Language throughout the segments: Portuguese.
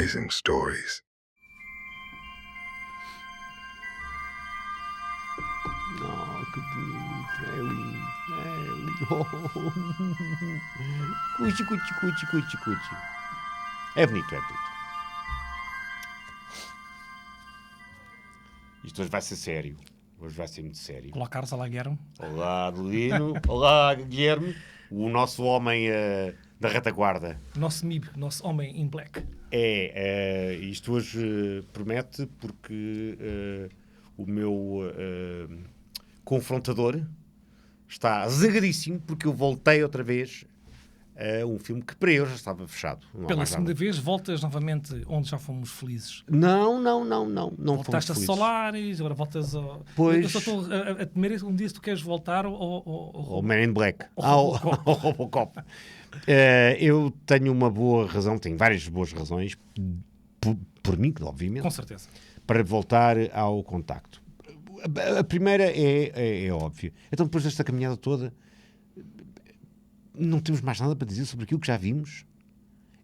amazing stories. Oh, que bonito, é lindo, é lindo. Oh. Cuchi, cuchi, cuchi, cuchi, cuchi. É bonito, é bonito. Isto hoje vai ser sério. Hoje vai ser muito sério. Olá, Carlos. Olá, Guilherme. Olá, Adelino. Olá, Guilherme. O nosso homem da retaguarda. Nosso MIB, nosso homem in black. Isto hoje promete porque o meu confrontador está zangadíssimo porque eu voltei outra vez a um filme que para eu já estava fechado. Pela segunda vez, voltas novamente onde já fomos felizes. Não Voltaste a Solaris, agora voltas ao... Pois... Eu só estou a temer um dia se tu queres voltar ao Man in Black, ao Robocop. Eu tenho uma boa razão, tenho várias boas razões, por mim, obviamente. Com certeza. Para voltar ao contacto. A primeira é óbvia. Então, depois desta caminhada toda, não temos mais nada para dizer sobre aquilo que já vimos.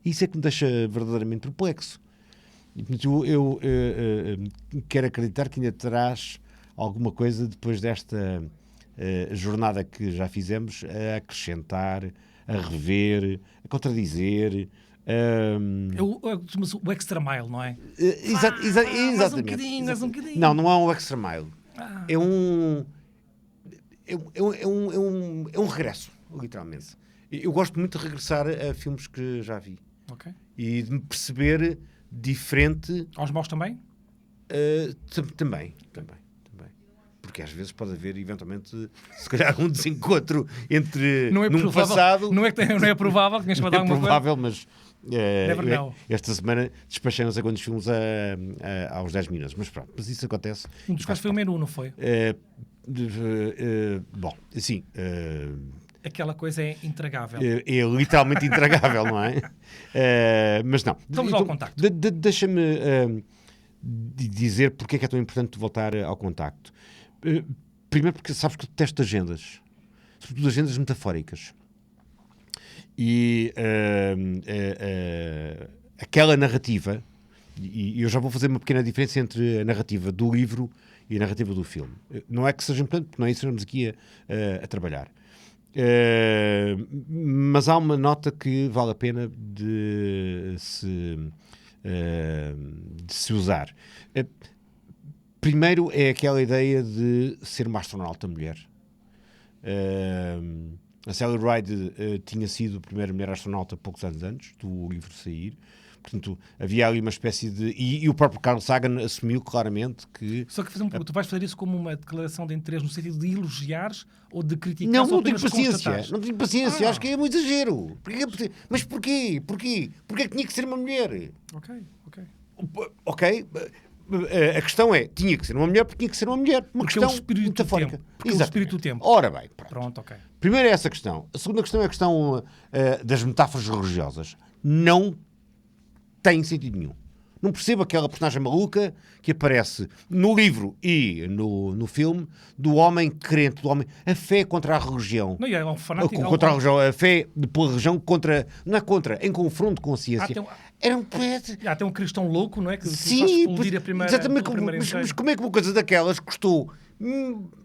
Isso é que me deixa verdadeiramente perplexo. Eu quero acreditar que ainda terás alguma coisa depois desta jornada que já fizemos a acrescentar, a rever, a contradizer. O extra mile, não é? Exatamente. Mais um bocadinho. Não é um extra mile. É um regresso, literalmente. Eu gosto muito de regressar a filmes que já vi. Ok. E de me perceber diferente. Aos maus também? Também. Porque às vezes pode haver, eventualmente, se calhar um desencontro entre num passado... Não é provável que tenhas mandado alguma coisa? É provável, mas... esta semana despachei não sei quantos filmes aos 10 minutos. Mas pronto, mas isso acontece. Um dos quais foi o menu, não foi? Bom, assim... Aquela coisa é intragável. É literalmente intragável, não é? Mas não. Vamos ao contacto. Deixa-me dizer porque é que é tão importante voltar ao contacto. Primeiro porque sabes que eu detesto agendas. Sobretudo agendas metafóricas. E aquela narrativa, e eu já vou fazer uma pequena diferença entre a narrativa do livro e a narrativa do filme. Não é que seja importante, porque não é isso que estamos aqui a trabalhar. Mas há uma nota que vale a pena de se usar. Primeiro é aquela ideia de ser uma astronauta mulher. A Sally Ride tinha sido a primeira mulher astronauta poucos anos antes do livro sair. Portanto, havia ali uma espécie de... E o próprio Carl Sagan assumiu claramente que... Só que tu vais fazer isso como uma declaração de interesse no sentido de elogiares ou de criticar? Não tenho paciência. Não tenho paciência. Acho que é um exagero. Mas porquê? Porquê que tinha que ser uma mulher? Ok. A questão é, tinha que ser uma mulher porque tinha que ser uma mulher. Uma porque questão metafórica. Porque é o espírito do tempo. Ora bem, pronto, ok. Primeiro é essa questão. A segunda questão é a questão das metáforas religiosas. Não tem sentido nenhum. Não percebo aquela personagem maluca que aparece no livro e no filme do homem crente, do homem... A fé contra a religião. Não, é um fanático. Contra a religião. A fé pela religião contra... Não é contra, em confronto com a ciência. Era um poeta. Tem um cristão louco, não é? Que sim, faz explodir a primeira... Exatamente. Mas como é que uma coisa daquelas custou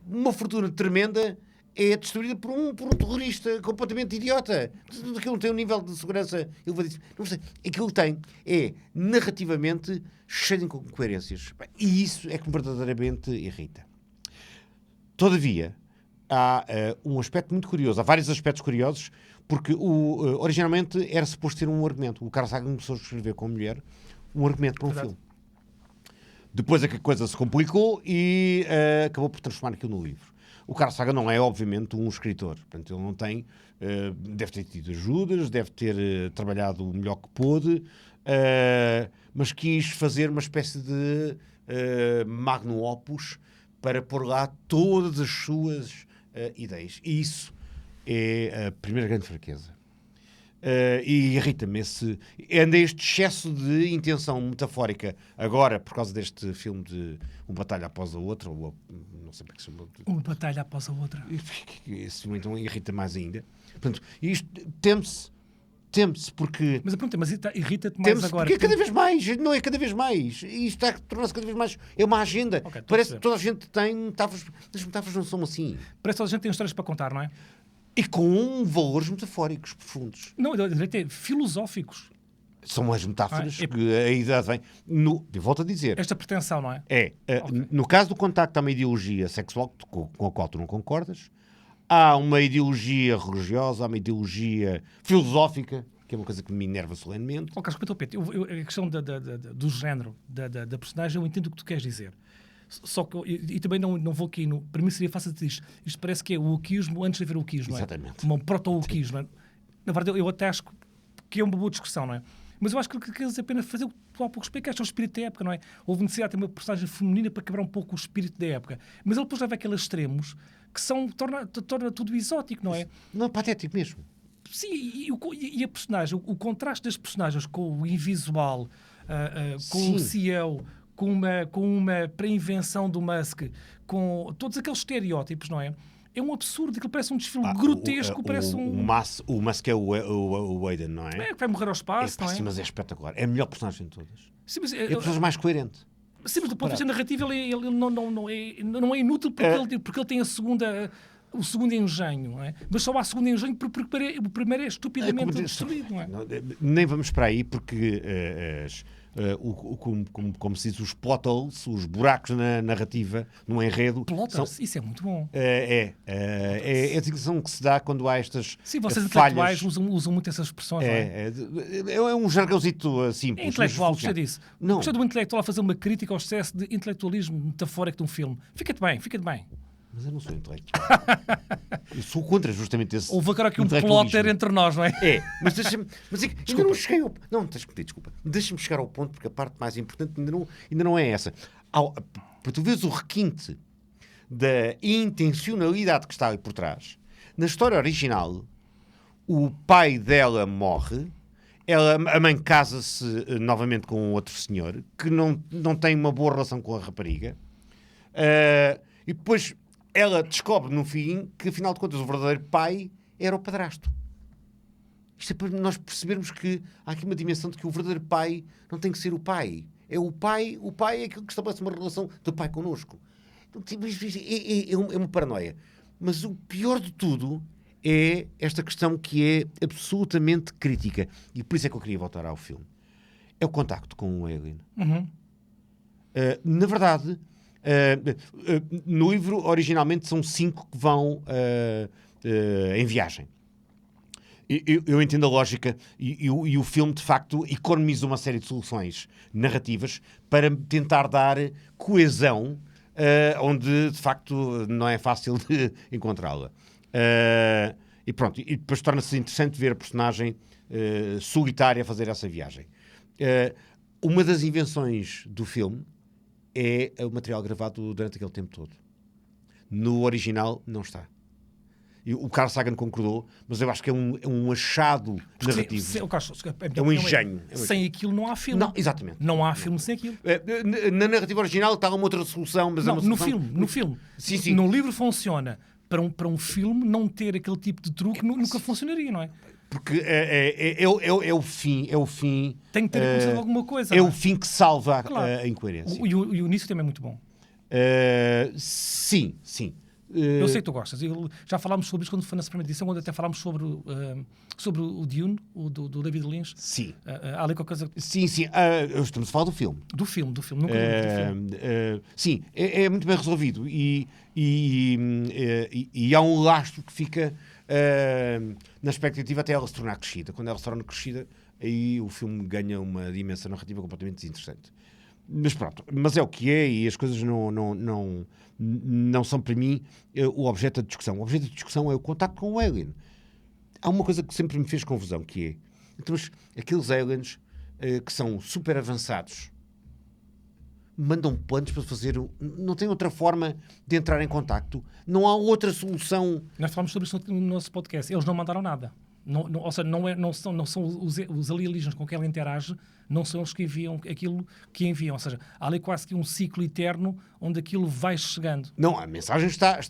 uma fortuna tremenda... é destruída por um terrorista completamente idiota. Aquilo não tem um nível de segurança elevadíssimo. Não sei. Aquilo tem é narrativamente cheio de incoerências. E isso é que me verdadeiramente irrita. Todavia, há um aspecto muito curioso. Há vários aspectos curiosos, porque originalmente era suposto ter um argumento. O Carl Sagan começou a escrever com a mulher um argumento para um filme. Depois é que a coisa se complicou e acabou por transformar aquilo no livro. O Carl Sagan não é, obviamente, um escritor. Portanto, ele não tem... deve ter tido ajudas, deve ter trabalhado o melhor que pôde, mas quis fazer uma espécie de magnum opus para pôr lá todas as suas ideias. E isso é a primeira grande fraqueza. E irrita-me este excesso de intenção metafórica agora, por causa deste filme de Uma Batalha Após a Outra, ou não sei como é que se chama. Uma Batalha Após a Outra. Esse filme então irrita mais ainda. Portanto, isto teme-se teme-se porque... Mas a pergunta irrita-te mais Teme-se agora. porque é cada vez mais, não é cada vez mais. E isto está a tornar-se cada vez mais. É uma agenda. Ok, Parece que toda a gente tem metáforas. As metáforas não são assim. Parece que toda a gente tem histórias para contar, não é? E com valores metafóricos profundos. Não, eu diria filosóficos. São as metáforas Ah, que a idade vem. De volto a dizer. Esta pretensão, não é? No caso do contacto, há uma ideologia sexual com a qual tu não concordas. Há uma ideologia religiosa, há uma ideologia filosófica, que é uma coisa que me enerva solenemente. Oh, Carlos, Pedro, a questão do género da personagem, eu entendo o que tu queres dizer. Só que, e também não vou aqui, para mim seria fácil dizer isto parece que é o wokeismo antes de haver o wokeismo, não é? Exatamente. Um proto-wokeismo. Na verdade, eu até acho que é uma boa discussão, não é? Mas eu acho que queres apenas fazer o que tu há pouco explicaste, é o espírito da época, não é? Houve necessidade de ter uma personagem feminina para quebrar um pouco o espírito da época. Mas ele depois leva aqueles extremos que torna tudo exótico, não é? Não, é patético mesmo. Sim, e a personagem, o contraste das personagens com o invisual, com o CEO, com uma pré-invenção do Musk, com todos aqueles estereótipos, não é? É um absurdo, aquilo parece um desfile grotesco, parece um... O Musk é o Whedon, não é? É, que vai morrer ao espaço, não é? Sim, mas é espetacular. É a melhor personagem de todas. Sim, mas, É a personagem mais coerente. sim, mas do ponto de vista narrativo ele não é inútil porque ele tem o segundo engenho, não é? Mas só há segundo engenho porque o primeiro é estupidamente destruído, não é? Nem vamos para aí porque como se diz, os plot holes, os buracos na narrativa, no enredo... Isso é muito bom. É a designação que se dá quando há estas Sim, vocês falhas. intelectuais usam muito essas expressões, não é? É um jargãozito simples. É intelectual, gostei disso. Não. Gostei do intelectual a fazer uma crítica ao excesso de intelectualismo metafórico de um filme. Fica-te bem. Mas eu não sou intelectual. Eu sou contra justamente esse... Houve agora aqui um plotter entre nós, não é? Mas deixa-me... Mas ainda não cheguei ao... Não, tens que pedir desculpa. Deixa-me chegar ao ponto, porque a parte mais importante ainda não é essa. Para tu veres o requinte da intencionalidade que está ali por trás. Na história original, o pai dela morre, a mãe casa-se novamente com outro senhor, que não tem uma boa relação com a rapariga. E depois... ela descobre no fim que, afinal de contas, o verdadeiro pai era o padrasto. Isto é para nós percebermos que há aqui uma dimensão de que o verdadeiro pai não tem que ser o pai. É o pai é aquilo que estabelece uma relação do pai connosco. É uma paranoia. Mas o pior de tudo é esta questão que é absolutamente crítica. E por isso é que eu queria voltar ao filme. É o contacto com o alien. Uhum. Na verdade... no livro, originalmente, são 5 que vão em viagem. Eu entendo a lógica e o filme, de facto, economiza uma série de soluções narrativas para tentar dar coesão onde, de facto, não é fácil de encontrá-la. E pronto, e depois torna-se interessante ver a personagem solitária a fazer essa viagem. Uma das invenções do filme é o material gravado durante aquele tempo todo. No original, não está. E o Carl Sagan concordou, mas eu acho que é um achado narrativo. É um engenho. Sem aquilo não há filme. Não, exatamente. Não há filme sem aquilo. Na narrativa original está uma outra solução, mas não, é uma solução... no filme. Sim. No livro funciona. Para um filme não ter aquele tipo de truque nunca funcionaria, não é? Porque é o fim. Tem que ter acontecido alguma coisa. É o fim que salva claro. a incoerência. E o início também é muito bom. Sim. Eu sei que tu gostas. Já falámos sobre isso quando foi na primeira edição, quando até falámos sobre o Dune, do David Lynch. Sim. Há ali qualquer coisa... Sim. Estamos a falar do filme. Do filme. Nunca vi do filme. Sim, é muito bem resolvido. E há um lastro que fica na expectativa até ela se tornar crescida. Quando ela se torna crescida, aí o filme ganha uma dimensão narrativa completamente desinteressante. Mas pronto, mas é o que é e as coisas não são para mim o objeto da discussão. O objeto da discussão é o contacto com o alien. Há uma coisa que sempre me fez confusão, que é então, aqueles aliens que são super avançados mandam planos para fazer... Não tem outra forma de entrar em contacto. Não há outra solução. Nós falámos sobre isso no nosso podcast. Eles não mandaram nada. Ou seja, não são os alienígenas com quem ela interage, não são eles que enviam aquilo que enviam. Ou seja, há ali quase que um ciclo eterno onde aquilo vai chegando. Não, a mensagem está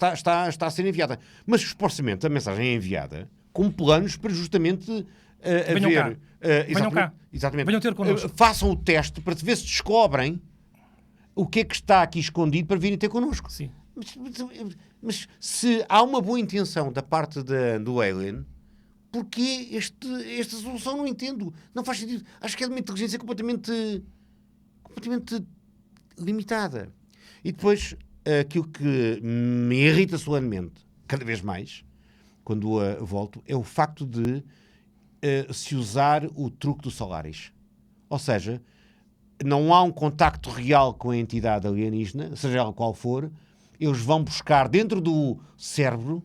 a ser enviada. Mas, supostamente, a mensagem é enviada com planos para justamente a Venham ver... cá. Venham cá. Exatamente. Venham ter connosco. Façam o teste para ver se descobrem o que é que está aqui escondido para virem ter connosco. Sim. Mas se há uma boa intenção da parte do Alien, porquê esta solução? Não entendo. Não faz sentido. Acho que é de uma inteligência completamente limitada. E depois, aquilo que me irrita solenemente, cada vez mais, quando volto, é o facto de se usar o truque do Solaris. Ou seja, não há um contacto real com a entidade alienígena, seja ela qual for. Eles vão buscar dentro do cérebro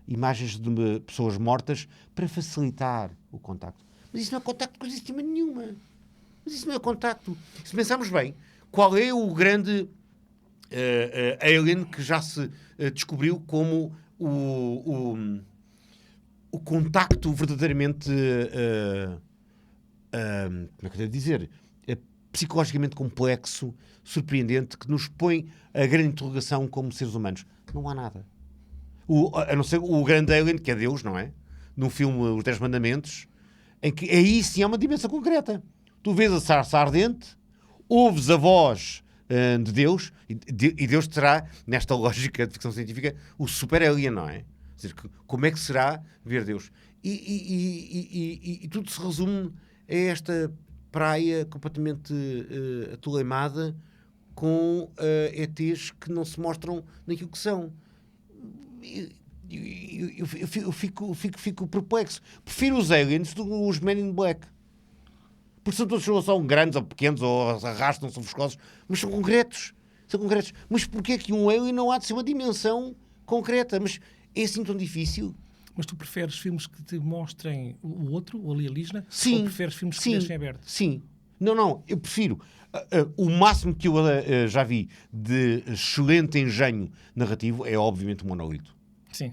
imagens de pessoas mortas para facilitar o contacto. Mas isso não é contacto com coisa nenhuma. Mas isso não é contacto. Se pensarmos bem, qual é o grande alien que já se descobriu como o contacto verdadeiramente como é que eu devo dizer? Psicologicamente complexo, surpreendente, que nos põe a grande interrogação como seres humanos. Não há nada. A não ser o grande alien, que é Deus, não é? No filme Os 10 Mandamentos, em que aí sim há uma dimensão concreta. Tu vês a sarça ardente, ouves a voz de Deus, e Deus terá, nesta lógica de ficção científica, o super alien, não é? Ou seja, como é que será ver Deus? E tudo se resume a esta praia completamente atoleimada com ETs que não se mostram naquilo que são. Eu fico perplexo. Prefiro os aliens do que os Men in Black. Porque são todos são grandes ou pequenos, ou arrastam, são viscosos, mas são concretos. Mas porquê é que um alien não há de ser uma dimensão concreta? Mas é assim tão difícil? Mas tu preferes filmes que te mostrem o outro, o alienígena? Sim. Ou preferes filmes que deixem aberto? Sim. Não. Eu prefiro. O máximo que eu já vi de excelente engenho narrativo é, obviamente, o Monolito. Sim.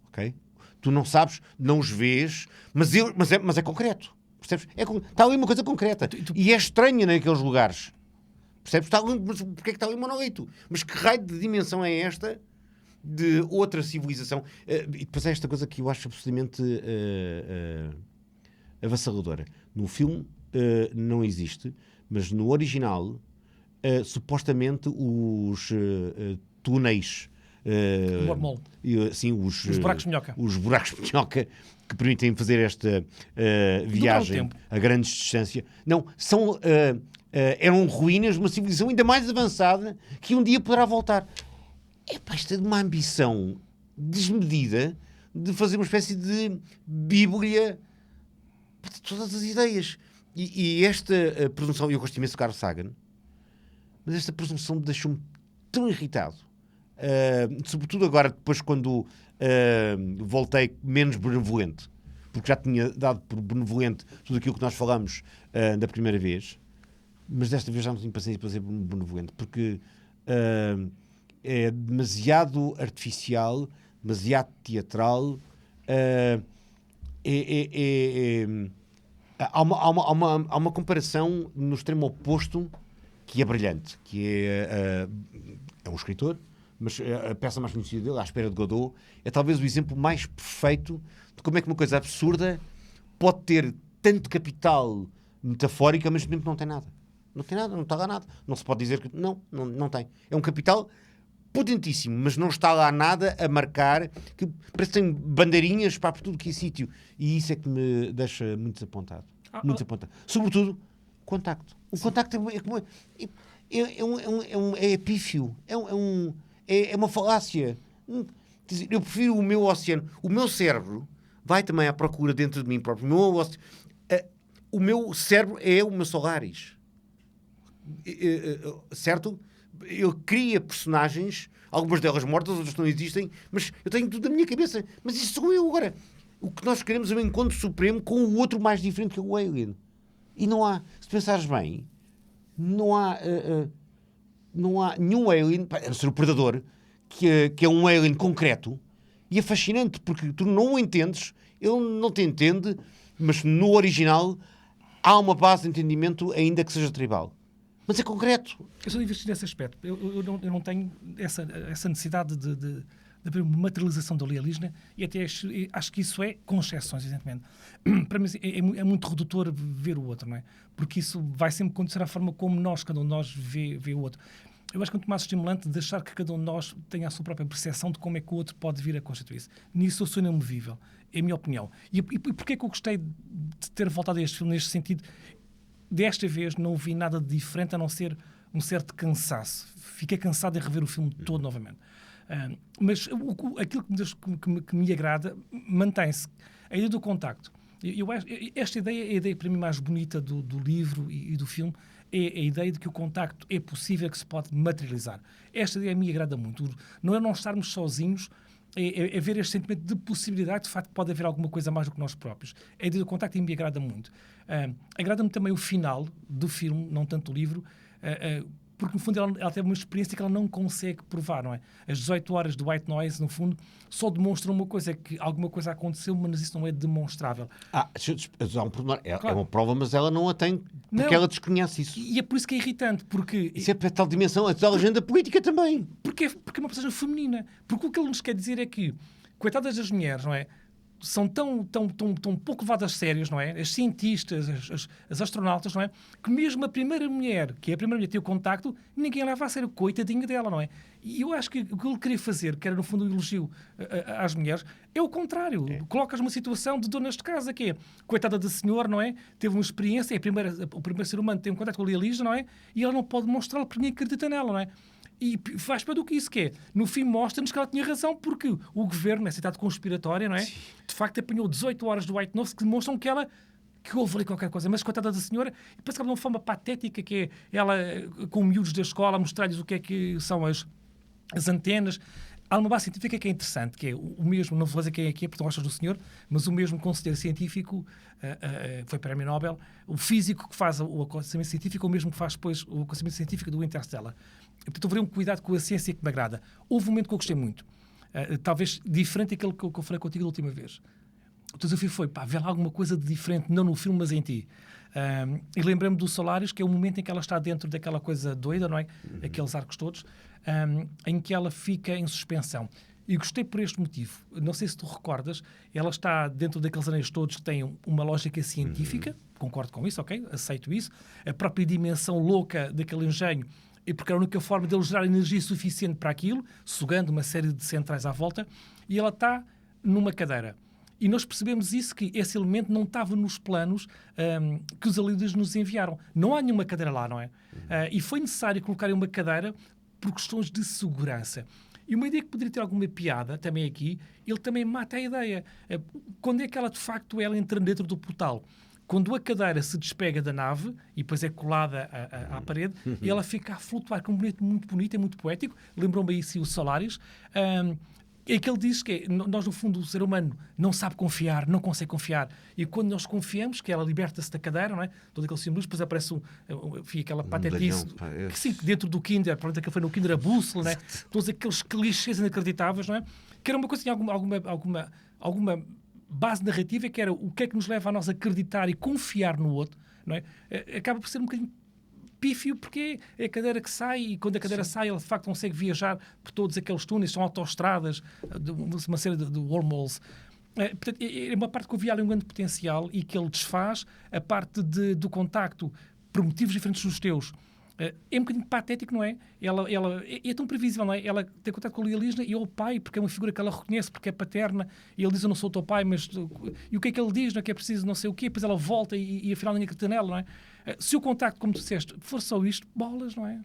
Ok? Tu não sabes, não os vês, mas é concreto. Percebes? Está ali uma coisa concreta. E é estranha naqueles lugares. Percebes? Mas porquê é que está ali o Monolito? Mas que raio de dimensão é esta de outra civilização? E depois é esta coisa que eu acho absolutamente avassaladora. No filme não existe, mas no original supostamente os túneis os buracos de minhoca. Os buracos de minhoca que permitem fazer esta viagem a grandes distâncias. Não, eram ruínas de uma civilização ainda mais avançada que um dia poderá voltar. Isto é de uma ambição desmedida de fazer uma espécie de bíblia de todas as ideias. E esta presunção, eu gosto imenso de Carl Sagan, mas esta presunção deixou-me tão irritado. Sobretudo agora, depois quando voltei menos benevolente, porque já tinha dado por benevolente tudo aquilo que nós falamos da primeira vez, mas desta vez já não tenho paciência para ser benevolente, porque é demasiado artificial, demasiado teatral. Há uma comparação no extremo oposto que é brilhante, que é um escritor, mas a peça mais conhecida dele, À Espera de Godot, é talvez o exemplo mais perfeito de como é que uma coisa absurda pode ter tanto capital metafórico, mas mesmo não tem nada. Não tem nada, não está lá nada. Não se pode dizer que... Não tem. É um capital potentíssimo, mas não está lá nada a marcar, que parece que tem bandeirinhas para tudo que é sítio. E isso é que me deixa muito desapontado. Muito desapontado. Sobretudo, contacto. O contacto é epífio. É uma falácia. Eu prefiro o meu oceano. O meu cérebro vai também à procura dentro de mim próprio. O meu cérebro é o meu Solaris. Certo? Ele cria personagens, algumas delas mortas, outras não existem, mas eu tenho tudo na minha cabeça. Mas isso sou eu agora. O que nós queremos é um encontro supremo com o outro mais diferente que o alien. E não há, se pensares bem, não há nenhum alien, a não ser o Predador, que é um alien concreto, e é fascinante, porque tu não o entendes, ele não te entende, mas no original há uma base de entendimento, ainda que seja tribal. Mas é concreto. Eu sou divertido nesse aspecto. Eu não tenho essa necessidade de de haver uma materialização do alienígena, e até acho que isso é, com exceções, evidentemente. Para mim é muito redutor ver o outro, não é? Porque isso vai sempre condicionar a forma como cada um de nós vê o outro. Eu acho que é muito mais estimulante deixar que cada um de nós tenha a sua própria percepção de como é que o outro pode vir a constituir-se. Nisso eu sou inamovível, é a minha opinião. E porquê é que eu gostei de ter voltado a este filme neste sentido? Desta vez não vi nada de diferente a não ser um certo cansaço. Fiquei cansado de rever o filme todo novamente. Mas aquilo que me agrada mantém-se. A ideia do contacto. Esta ideia é a ideia para mim mais bonita do livro e do filme. É a ideia de que o contacto é possível, que se pode materializar. Esta ideia me agrada muito. Não é não estarmos sozinhos, é ver este sentimento de possibilidade, de facto pode haver alguma coisa mais do que nós próprios. A ideia do contacto me agrada muito. Agrada-me também o final do filme, não tanto o livro, porque no fundo ela teve uma experiência que ela não consegue provar, não é? As 18 horas do White Noise, no fundo, só demonstram uma coisa, que alguma coisa aconteceu, mas isso não é demonstrável. Há um pormenor. É uma prova, mas ela não a tem, porque ela desconhece isso. E é por isso que é irritante, porque... Isso é para tal dimensão, a tal agenda política também. Porque é uma personagem feminina. Porque o que ele nos quer dizer é que, coitadas das mulheres, não é? São tão pouco levadas a sérias, não é? As cientistas, as astronautas, não é? Que mesmo a primeira mulher, que é a primeira mulher que tem o contacto, ninguém leva a sério, coitadinha dela, não é? E eu acho que o que ele queria fazer, que era no fundo um elogio às mulheres, é o contrário. Colocas uma situação de donas de casa, que é, coitada da senhora, não é? Teve uma experiência, o primeiro ser humano tem um contacto com o alienígena, não é? E ela não pode mostrá-lo porque ninguém acredita nela, não é? E faz para do que isso, que é, no fim mostra-nos que ela tinha razão, porque o governo, nessa cidade conspiratória, não é? Sim. De facto apanhou 18 horas do White Noise que demonstram que houve ali qualquer coisa, mas coitada da senhora, parece que ela de uma forma patética, que é ela com miúdos da escola a mostrar-lhes o que é que são as antenas. Há uma base científica que é interessante, que é o mesmo, não vou dizer quem é que é, porque não gostas do senhor, mas o mesmo conselheiro científico, foi prémio Nobel, o físico que faz o aconselhamento científico, o mesmo que faz depois o aconselhamento científico do Interstellar. Portanto, eu haveria um cuidado com a ciência que me agrada. Houve um momento que eu gostei muito, talvez diferente daquele que eu falei contigo da última vez. O desafio foi, ver alguma coisa de diferente, não no filme, mas em ti. E lembrei-me do Solaris, que é o momento em que ela está dentro daquela coisa doida, não é? Aqueles arcos todos, em que ela fica em suspensão. E gostei por este motivo. Não sei se tu recordas, ela está dentro daqueles anéis todos que têm uma lógica científica, concordo com isso, ok? Aceito isso. A própria dimensão louca daquele engenho, e porque era a única forma de ele gerar energia suficiente para aquilo, sugando uma série de centrais à volta, e ela está numa cadeira. E nós percebemos isso, que esse elemento não estava nos planos que os alienígenas nos enviaram. Não há nenhuma cadeira lá, não é? E foi necessário colocarem uma cadeira por questões de segurança. E uma ideia que poderia ter alguma piada, também aqui, ele também mata a ideia. Quando é que ela, de facto, ela entra dentro do portal? Quando a cadeira se despega da nave e depois é colada à parede, e ela fica a flutuar, com um bonito muito bonito, é muito poético. Lembrou-me aí o Solaris. É que ele diz que nós, no fundo, o ser humano não sabe confiar, não consegue confiar. E quando nós confiamos, que ela liberta-se da cadeira, não é? Todo aquele símbolo, depois aparece aquela patetice, que sim, dentro do Kinder, provavelmente aquele foi no Kinder a bússola, não é? Todos aqueles clichês inacreditáveis, não é? Que era uma coisa que tinha alguma base narrativa, que era o que é que nos leva a nós acreditar e confiar no outro, não é? Acaba por ser um bocadinho pífio, porque é a cadeira que sai, e quando a cadeira sai, ela de facto consegue viajar por todos aqueles túneis, são autoestradas, uma série de wormholes. Portanto, é uma parte que eu vi ali um grande potencial e que ele desfaz. A parte do contacto por motivos diferentes dos teus é um bocadinho patético, não é? Ela é tão previsível, não é? Ela tem contato com o alienígena e é o pai, porque é uma figura que ela reconhece, porque é paterna, e ele diz: eu não sou o teu pai, mas... E o que é que ele diz? Não é que é preciso não sei o quê, depois ela volta e afinal ninguém acredita nela, não é? Se o contacto, como tu disseste, for só isto, bolas, não é?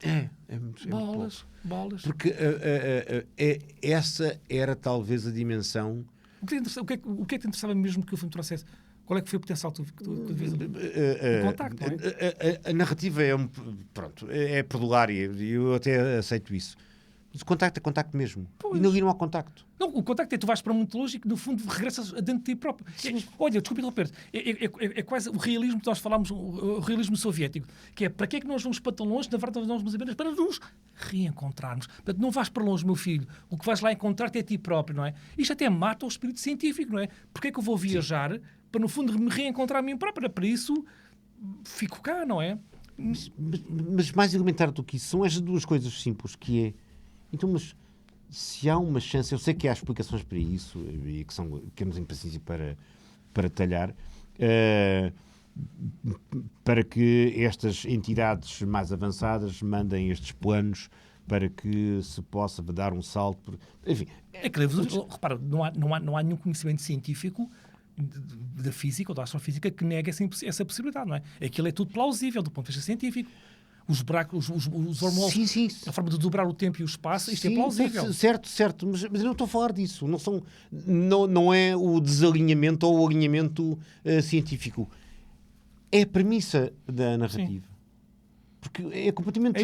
Bolas. Porque essa era talvez a dimensão... O que é que te interessava mesmo que o filme trouxesse? Qual é que foi o potencial que tu vias? O contacto, não é? A narrativa é perdulária, e eu até aceito isso. Mas o contacto é contacto mesmo. Pois. E não há contacto. Não, o contacto é tu vais para muito longe e que, no fundo, regressas dentro de ti próprio. Olha, desculpa interromper-te. É quase o realismo que nós falámos, o realismo soviético, que é para que é que nós vamos para tão longe? Na verdade, nós vamos apenas para nos reencontrarmos. Portanto, não vais para longe, meu filho. O que vais lá encontrar-te é a ti próprio, não é? Isto até mata o espírito científico, não é? Porque é que eu vou viajar para, no fundo, me reencontrar a mim próprio? Para isso, fico cá, não é? Mas mais elementar do que isso são estas duas coisas simples, que é... Então, mas se há uma chance, eu sei que há explicações para isso e que temos impaciência para detalhar, para que estas entidades mais avançadas mandem estes planos para que se possa dar um salto. Enfim, repara, não há nenhum conhecimento científico da física ou da astrofísica que negue essa possibilidade, não é? Aquilo é tudo plausível do ponto de vista científico. Os buracos, os hormônios, sim. a forma de dobrar o tempo e o espaço, isto Sim, é plausível. Certo, mas eu não estou a falar disso. Não é o desalinhamento ou o alinhamento científico. É a premissa da narrativa. Sim. Porque é completamente...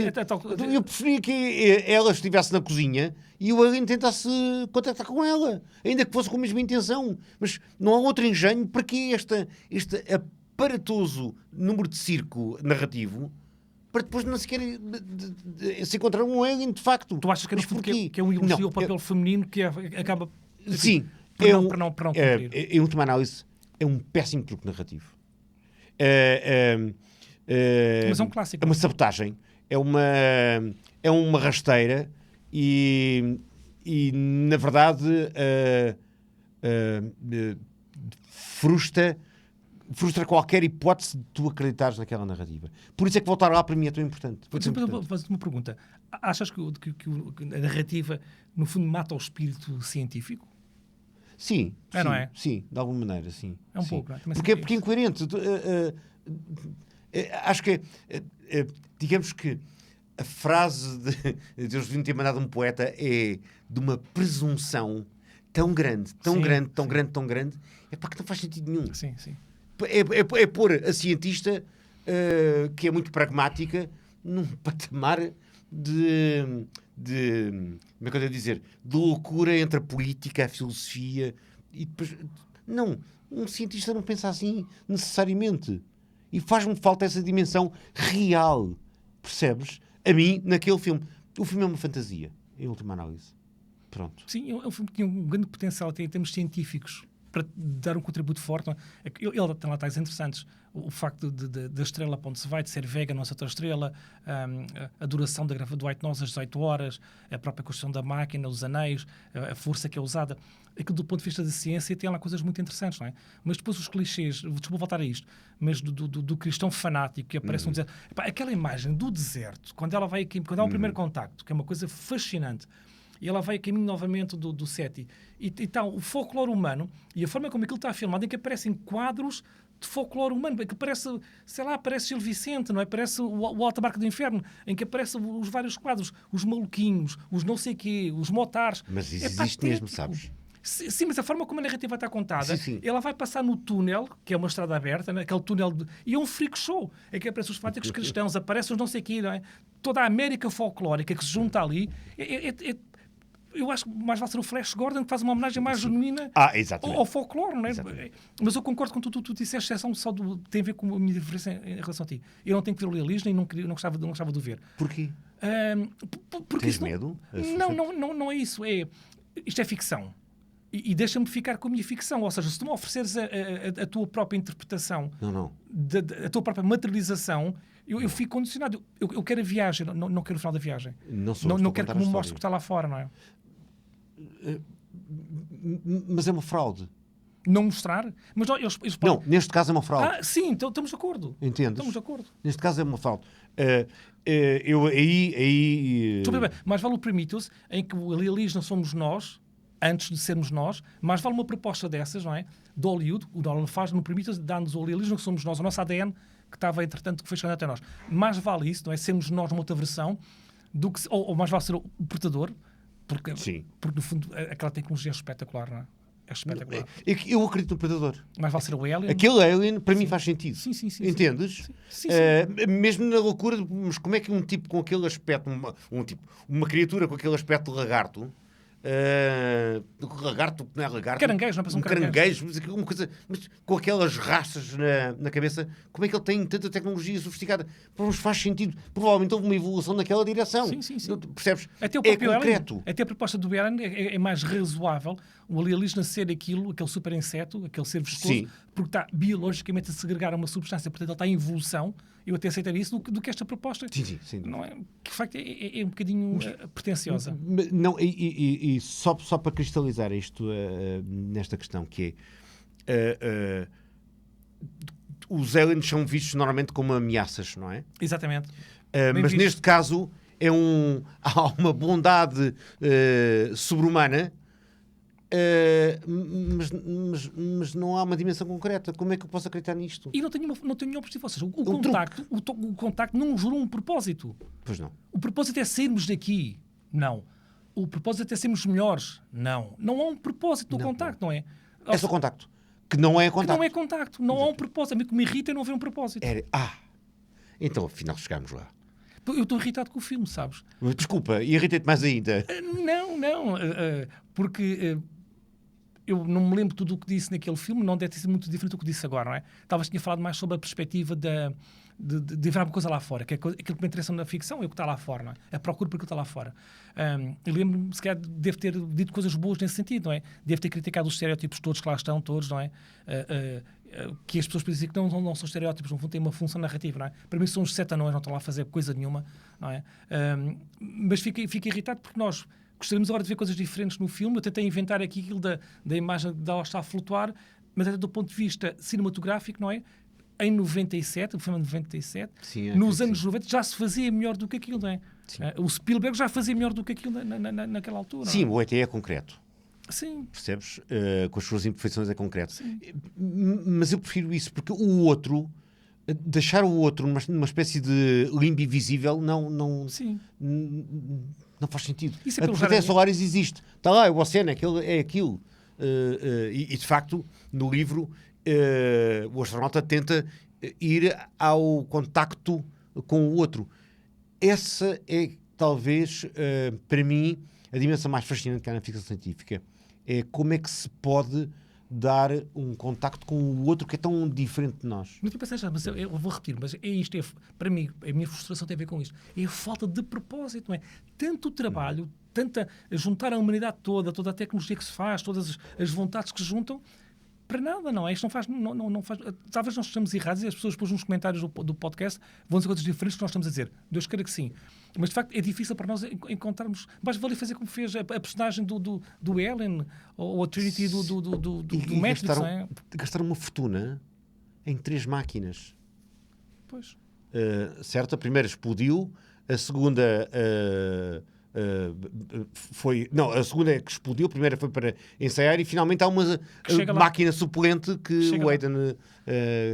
Eu preferia que ela estivesse na cozinha e o alien tentasse contactar com ela, ainda que fosse com a mesma intenção. Mas não há outro engenho para que este aparatoso número de circo narrativo para depois não sequer se encontrar um alien de facto. Tu achas que é um elogio ao papel feminino que acaba... Sim. Para não cumprir. Em última análise, é um péssimo truque narrativo. Mas é um clássico. É uma sabotagem. É uma rasteira e na verdade frustra qualquer hipótese de tu acreditares naquela narrativa. Por isso é que voltar lá para mim é tão importante. Vou fazer-te uma pergunta. Achas que a narrativa, no fundo, mata o espírito científico? Sim. Não é? Sim, de alguma maneira, sim. É um pouco, não é? Porque é incoerente. Acho que, digamos que a frase de Deus devia ter mandado um poeta é de uma presunção tão grande, tão grande, é para que não faz sentido nenhum. Sim. É pôr a cientista, que é muito pragmática, num patamar de como é que eu devo dizer, de loucura entre a política, a filosofia e depois... Não, um cientista não pensa assim necessariamente. E faz-me falta essa dimensão real, percebes? A mim, naquele filme. O filme é uma fantasia, em última análise. Pronto. Sim, é um filme que tinha um grande potencial até em termos científicos para dar um contributo forte. Ele tem lá tais interessantes. O facto da estrela para onde se vai, de ser Vega, não ser outra estrela, a duração do White Nose, as 18 horas, a própria construção da máquina, os anéis, a força que é usada. Aquilo do ponto de vista da ciência tem lá coisas muito interessantes, não é? Mas depois os clichês, desculpa voltar a isto, mas do cristão fanático que aparece no deserto. Aquela imagem do deserto, quando ela vai aqui, quando há o primeiro contacto, que é uma coisa fascinante, e ela vai a caminho novamente do SETI. E está o folclore humano e a forma como aquilo está filmado, em que aparecem quadros de folclore humano, que parece, sei lá, parece Gil Vicente, não é? Parece o Alta Barca do Inferno, em que aparecem os vários quadros, os maluquinhos, os não sei quê, os motares. Mas isso existe mesmo, sabes? Sim, mas a forma como a narrativa está contada, sim. Ela vai passar no túnel, que é uma estrada aberta, né? Aquele túnel, e é um freak show. É que aparecem os fanáticos cristãos, aparecem os não sei quê, não é? Toda a América folclórica que se junta ali. Eu acho que mais vale ser o Flash Gordon, que faz uma homenagem mais genuína ao folclore, não é? Mas eu concordo com tu disseste, exceção só tem a ver com a minha diferença em relação a ti. Eu não tenho que ver o alienígena e não gostava de o ver. Porquê? Porque tens medo? Não é isso. Isto é ficção. E deixa-me ficar com a minha ficção. Ou seja, se tu me ofereceres a tua própria interpretação, a tua própria materialização, eu fico condicionado. Eu quero a viagem, não quero o final da viagem. Não quero que me mostre o que está lá fora, não é? Mas é uma fraude. Não mostrar? Mas eles podem... Não, neste caso é uma fraude. Sim, então estamos de acordo. Entendes? Estamos de acordo. Neste caso é uma fraude. Eu aí... Mais vale o Prometheus, em que o alienígena somos nós, antes de sermos nós, mais vale uma proposta dessas, não é? De Hollywood, o Nolan faz no Prometheus, dá-nos o alienígena que somos nós, o nosso ADN, que estava, entretanto, que foi chegando até nós. Mais vale isso, não é? Sermos nós numa outra versão, do que, ou mais vale ser o portador, porque no fundo aquela tecnologia é espetacular, não é? É espetacular. Eu acredito no Predador. Mais vale ser o Alien. Aquele Alien, para mim, faz sentido. Sim. Entendes? Sim. Mesmo na loucura, mas como é que um tipo com aquele aspecto, uma criatura com aquele aspecto de lagarto, lagarto, não é lagarto? Caranguejo, não parece um caranguejo. Uma coisa, mas com aquelas raças na cabeça, como é que ele tem tanta tecnologia sofisticada? Mas faz sentido. Provavelmente houve uma evolução naquela direção. Sim. Percebes? Até o próprio concreto. Até a proposta do Alien é mais razoável. O alienígena ser aquele super inseto, aquele ser viscoso, porque está biologicamente a segregar uma substância, portanto ele está em evolução. eu até aceitaria isso do que esta proposta. Sim. Não é? Que, de facto, é um bocadinho pretenciosa. Não, e só para cristalizar isto nesta questão, que é... os aliens são vistos normalmente como ameaças, não é? Exatamente. Mas neste caso há uma bondade sobre-humana, mas não há uma dimensão concreta. Como é que eu posso acreditar nisto? E não tenho nenhum objetivo. Ou seja, o contacto não jurou um propósito. Pois não. O propósito é sairmos daqui. Não. O propósito é sermos melhores. Não. Não há um propósito do contacto, não é? É só contacto. Que não é contacto. Que não é contacto. Não há um propósito. A mim que me irrita é não haver um propósito. Então afinal chegámos lá. Eu estou irritado com o filme, sabes? Desculpa, irritei-te mais ainda. Não. Porque eu não me lembro tudo o que disse naquele filme, não deve ter sido muito diferente do que disse agora, não é? Talvez tinha falado mais sobre a perspectiva de ver alguma coisa lá fora, que é aquilo que me interessa na ficção, é o que está lá fora, não é? A procura por aquilo que está lá fora. Eu lembro-me, se calhar, devo ter dito coisas boas nesse sentido, não é? Devo ter criticado os estereótipos todos que lá estão, todos, não é? Que as pessoas podem dizer que não são estereótipos, não têm uma função narrativa, não é? Para mim são os setanões, não estão lá a fazer coisa nenhuma, não é? Mas fico irritado porque nós gostaríamos agora de ver coisas diferentes no filme. Eu tentei inventar aqui aquilo da imagem de ela estar a flutuar, mas até do ponto de vista cinematográfico, não é? Em 97, o filme de 97, nos anos 90 já se fazia melhor do que aquilo, não é? O Spielberg já fazia melhor do que aquilo naquela altura. Sim, não é? O ET é concreto. Sim. Percebes? Com as suas imperfeições é concreto. Sim. Mas eu prefiro isso, porque o outro, deixar o outro numa espécie de limbo invisível, não faz sentido. A Proteção Solaris existe. Está lá, é o oceano, é aquilo. E de facto, no livro, o astronauta tenta ir ao contacto com o outro. Essa é, talvez, para mim, a dimensão mais fascinante que há na ficção científica. É como é que se pode dar um contacto com o outro que é tão diferente de nós. Mas eu vou repetir, mas para mim, a minha frustração tem a ver com isto. É a falta de propósito, não é? Tanto trabalho, juntar a humanidade toda a tecnologia que se faz, todas as vontades que se juntam, para nada, não é? Isto não faz... Talvez nós estejamos errados e as pessoas depois nos comentários do podcast vão dizer coisas diferentes que nós estamos a dizer. Deus queira que sim. Mas, de facto, é difícil para nós encontrarmos... Mas vale fazer como fez a personagem do Ellen ou a Trinity do Matrix, não é? Gastaram uma fortuna em 3 máquinas. Pois. Certo? A primeira explodiu, a segunda... a segunda é que explodiu, a primeira foi para ensaiar e finalmente há uma máquina suplente que o Aidan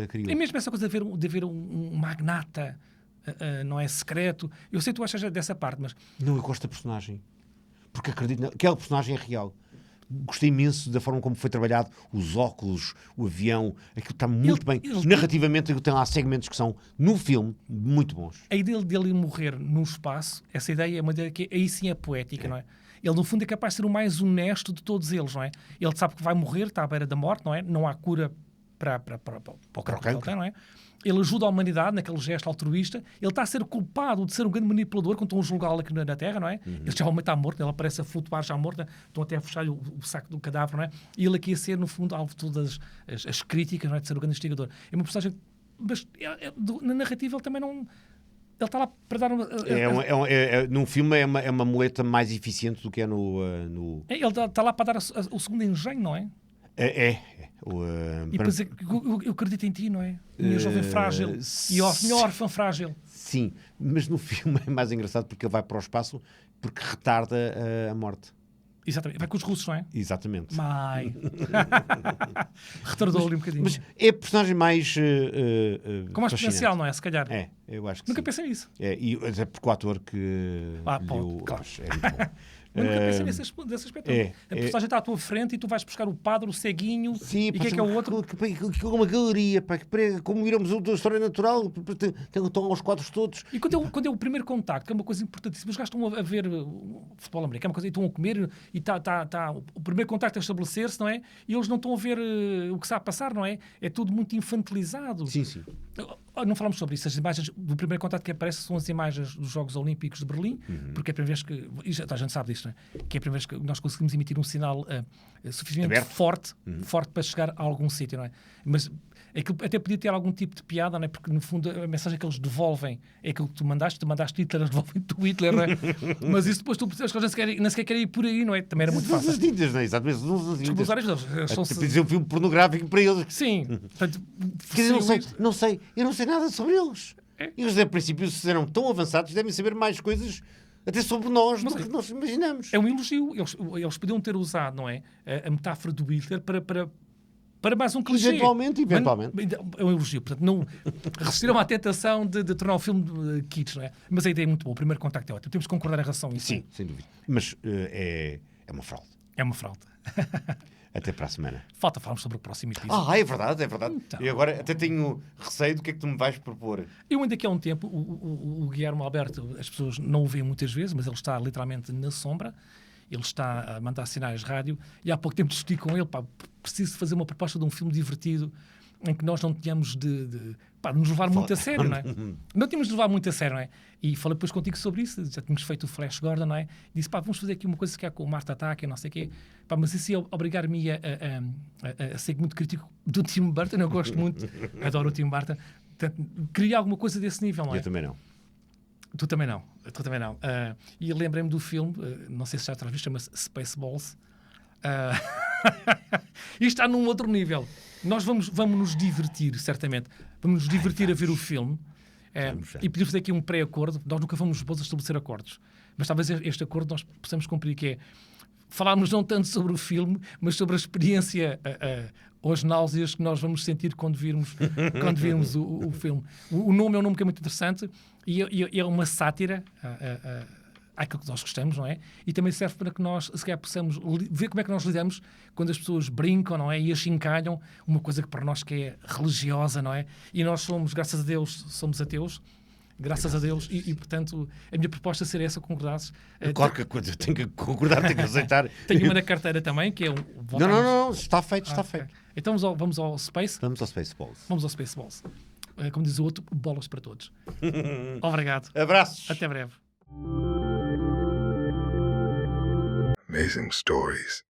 criou. E mesmo essa coisa de haver um magnata, não é secreto, eu sei que tu achas dessa parte, mas... Não, eu gosto da personagem, porque acredito que aquela personagem é real. Gostei imenso da forma como foi trabalhado, os óculos, o avião, aquilo está muito bem. Narrativamente, tem lá segmentos que são, no filme, muito bons. A ideia dele morrer no espaço, essa ideia é uma ideia que aí sim é poética, não é? Ele, no fundo, é capaz de ser o mais honesto de todos eles, não é? Ele sabe que vai morrer, está à beira da morte, não é? Não há cura para o cancro que ele tem, não é? Ele ajuda a humanidade naquele gesto altruísta. Ele está a ser culpado de ser um grande manipulador quando estão a julgá-lo aqui na Terra, não é? Ele já está morto, ele aparece a flutuar já morto, estão até a fechar o saco do cadáver, não é? E ele aqui a ser, no fundo, alvo de todas as críticas, não é? De ser o grande investigador. É uma personagem... Mas na narrativa ele também não... Ele está lá para dar... num filme é uma muleta mais eficiente do que é no... Ele está lá para dar o segundo engenho, não é? E depois eu acredito em ti, não é? Minha jovem frágil e minha órfã frágil. Sim, mas no filme é mais engraçado porque ele vai para o espaço porque retarda a morte. Exatamente, vai com os russos, não é? Exatamente. Retardou-lhe um bocadinho. Mas é a personagem mais com mais potencial, não é? Se calhar. Eu acho que nunca sim. Pensei nisso. E até porque o ator que claro. É muito bom. Eu nunca pensei nesse aspecto. A personagem está à tua frente e tu vais buscar o padre, o ceguinho. Sim, e o que é o outro? Uma galeria, como irmos a história natural, estão aos quadros todos. E quando é o primeiro contacto, que é uma coisa importantíssima, os gajos estão a ver futebol americano, e estão a comer, e está o primeiro contacto a estabelecer-se, não é? E eles não estão a ver o que está a passar, não é? É tudo muito infantilizado. Sim. Não falamos sobre isso. As imagens do primeiro contacto que aparecem são as imagens dos Jogos Olímpicos de Berlim, porque é a primeira vez que... A gente sabe disto, não é? Que é a primeira vez que nós conseguimos emitir um sinal suficientemente forte para chegar a algum sítio, não é? Mas Aquilo até podia ter algum tipo de piada, não é? Porque no fundo a mensagem que eles devolvem é aquilo que tu mandaste Hitler, eles devolvem-te o Hitler, não é? Mas isso depois tu percebes que eles nem sequer querem ir por aí, não é? Também era muito fácil. As tintas, não é? Exatamente. Dizer um filme pornográfico para eles. Sim. Portanto, quer dizer, eu não sei nada sobre eles. Eles, a princípio, se serão tão avançados, devem saber mais coisas até sobre nós do que nós imaginamos. É um elogio. Eles podiam ter usado, não é? A metáfora do Hitler para mais um clichê. Eventualmente. É um elogio. Portanto, não resistiram à tentação de tornar o filme kitsch, não é? Mas a ideia é muito boa. O primeiro contacto é ótimo. Temos que concordar em relação a isso. Sim, sem dúvida. Mas é uma fraude. É uma fraude. Até para a semana. Falta falarmos sobre o próximo episódio. É verdade. Então. E agora até tenho receio do que é que tu me vais propor. Eu ainda que há um tempo, o Guilherme Alberto, as pessoas não o veem muitas vezes, mas ele está literalmente na sombra. Ele está a mandar sinais de rádio e há pouco tempo discuti com ele, preciso fazer uma proposta de um filme divertido em que nós não tínhamos de nos levar muito a sério, não é? Não tínhamos de levar muito a sério, não é? E falei depois contigo sobre isso, já tínhamos feito o Flash Gordon, não é? E disse, vamos fazer aqui uma coisa que é com o Marte Ataque, não sei o quê. Mas isso ia obrigar-me a ser muito crítico do Tim Burton, eu gosto muito, adoro o Tim Burton. Portanto, queria alguma coisa desse nível, não é? Eu também não. Tu também não. E lembrei-me do filme, não sei se já visto, chama-se Spaceballs. E está num outro nível. Nós vamos nos divertir, certamente. Vamos nos divertir a ver o filme. E podemos fazer aqui um pré-acordo. Nós nunca fomos bons a estabelecer acordos. Mas talvez este acordo nós possamos cumprir, que é falarmos não tanto sobre o filme, mas sobre a experiência, as náuseas que nós vamos sentir quando virmos o filme. O nome é um nome que é muito interessante e é uma sátira àquilo que nós gostamos, não é? E também serve para que nós, se calhar, possamos ver como é que nós lidamos quando as pessoas brincam, não é? E achincalham uma coisa que para nós que é religiosa, não é? E nós somos, graças a Deus, somos ateus. Graças a Deus. E, portanto, a minha proposta seria essa, concordasses. Qualquer coisa, eu tenho que concordar, tenho que aceitar. Tenho uma na carteira também, que é um... Não, está feito. Okay. Então vamos ao Space? Vamos ao Spaceballs. Vamos ao Spaceballs. Como diz o outro, bolas para todos. Obrigado. Abraços. Até breve. Amazing stories.